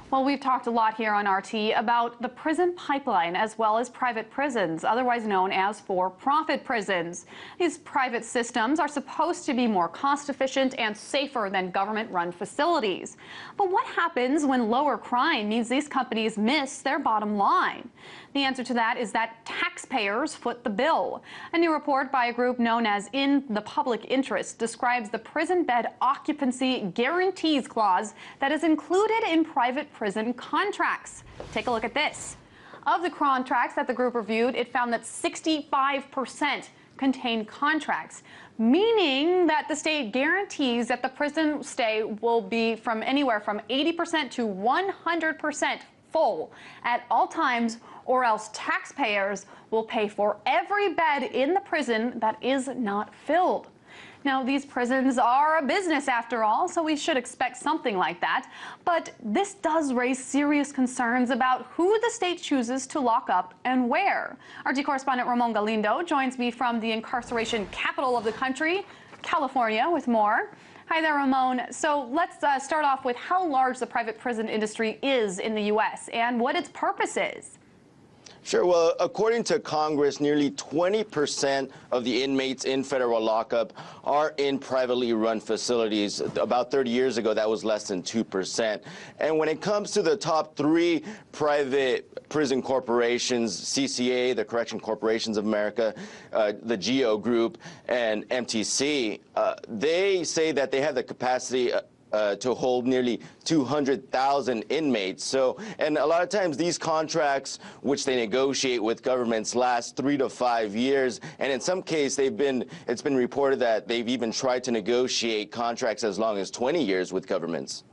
Well, we've talked a lot here on RT about the prison pipeline as well as private prisons, otherwise known as for-profit prisons. These private systems are supposed to be more cost-efficient and safer than government-run facilities. But what happens when lower crime means these companies miss their bottom line? The answer to that is that taxpayers foot the bill. A new report by a group known as In the Public Interest describes the Prison Bed Occupancy Guarantees Clause that is included in private prison contracts. Take a look at this. Of the contracts that the group reviewed, it found that 65% contain contracts, meaning that the state guarantees that the prison stay will be from anywhere from 80% to 100% full at all times, or else taxpayers will pay for every bed in the prison that is not filled. Now, these prisons are a business after all, so we should expect something like that. But this does raise serious concerns about who the state chooses to lock up and where. RT correspondent Ramon Galindo joins me from the incarceration capital of the country, California, with more. Hi there, Ramon. So let's start off with how large the private prison industry is in the U.S. and what its purpose is. Sure. Well, according to Congress, nearly 20% of the inmates in federal lockup are in privately run facilities. About 30 years ago, that was less than 2%. And when it comes to the top three private prison corporations, CCA, the Correction Corporations of America, the GEO Group, and MTC, they say that they have the capacity to hold nearly 200,000 inmates. So, and a lot of times these contracts, which they negotiate with governments, last 3 to 5 years. And in some cases, it's been reported that they've even tried to negotiate contracts as long as 20 years with governments.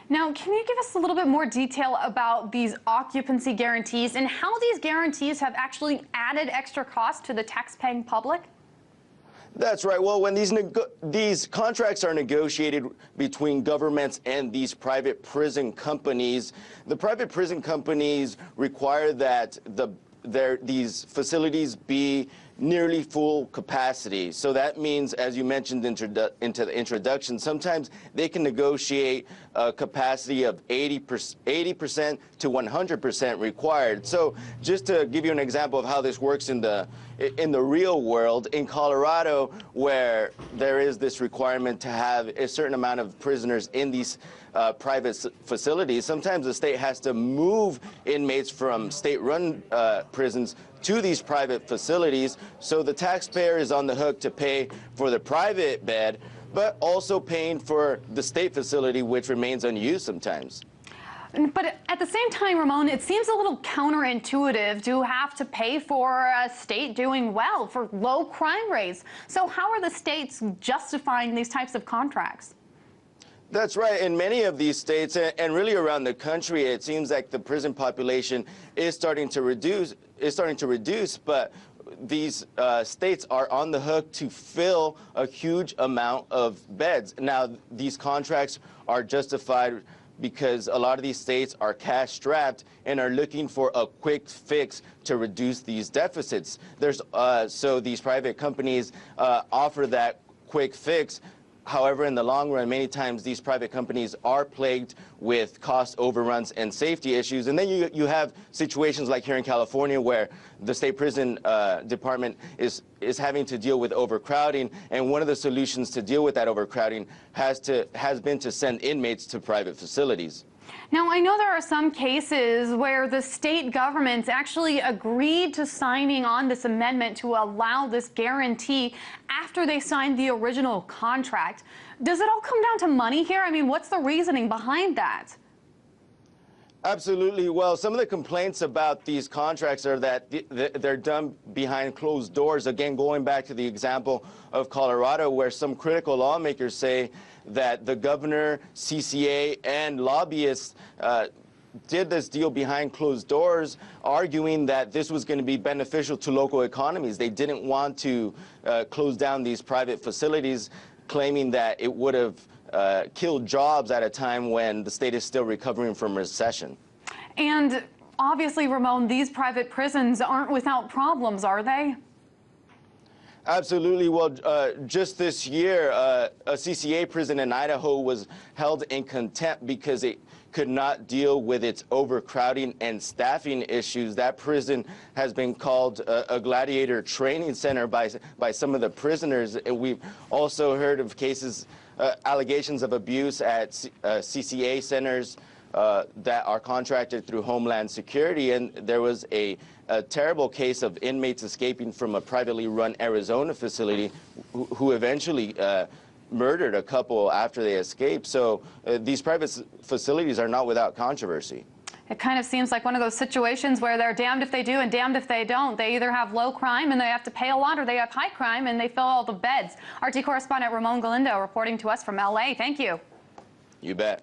Now, can you give us a little bit more detail about these occupancy guarantees and how these guarantees have actually added extra cost to the taxpaying public? That's right. Well, when these contracts are negotiated between governments and these private prison companies, the private prison companies require that these facilities be nearly full capacity. So that means, as you mentioned into the introduction, sometimes they can negotiate a capacity of 80% to 100% required. So just to give you an example of how this works in the real world, in Colorado, where there is this requirement to have a certain amount of prisoners in these private facilities, sometimes the state has to move inmates from state-run prisons to these private facilities, so the taxpayer is on the hook to pay for the private bed, but also paying for the state facility, which remains unused sometimes. But at the same time, Ramon, it seems a little counterintuitive to have to pay for a state doing well for low crime rates. So how are the states justifying these types of contracts? That's right. In many of these states, and really around the country, it seems like the prison population is starting to reduce, but these states are on the hook to fill a huge amount of beds. Now, these contracts are justified because a lot of these states are cash-strapped and are looking for a quick fix to reduce these deficits. So these private companies offer that quick fix. However, in the long run, many times these private companies are plagued with cost overruns and safety issues. And then you have situations like here in California where the state prison department is having to deal with overcrowding. And one of the solutions to deal with that overcrowding has been to send inmates to private facilities. Now, I know there are some cases where the state governments actually agreed to signing on this amendment to allow this guarantee after they signed the original contract. Does it all come down to money here? I mean, what's the reasoning behind that? Absolutely. Well, some of the complaints about these contracts are that they're done behind closed doors. Again, going back to the example of Colorado, where some critical lawmakers say that the governor, CCA, and lobbyists did this deal behind closed doors, arguing that this was going to be beneficial to local economies. They didn't want to close down these private facilities, claiming that it would have killed jobs at a time when the state is still recovering from recession. And obviously, Ramon, these private prisons aren't without problems, are they? Absolutely. Well, just this year, a CCA prison in Idaho was held in contempt because it could not deal with its overcrowding and staffing issues. That prison has been called a gladiator training center by some of the prisoners. And we've also heard of cases, allegations of abuse at CCA centers that are contracted through Homeland Security. And there was a terrible case of inmates escaping from a privately run Arizona facility who eventually murdered a couple after they escaped. So these private facilities are not without controversy. It kind of seems like one of those situations where they're damned if they do and damned if they don't. They either have low crime and they have to pay a lot, or they have high crime and they fill all the beds. RT correspondent Ramon Galindo reporting to us from LA. Thank you. You bet.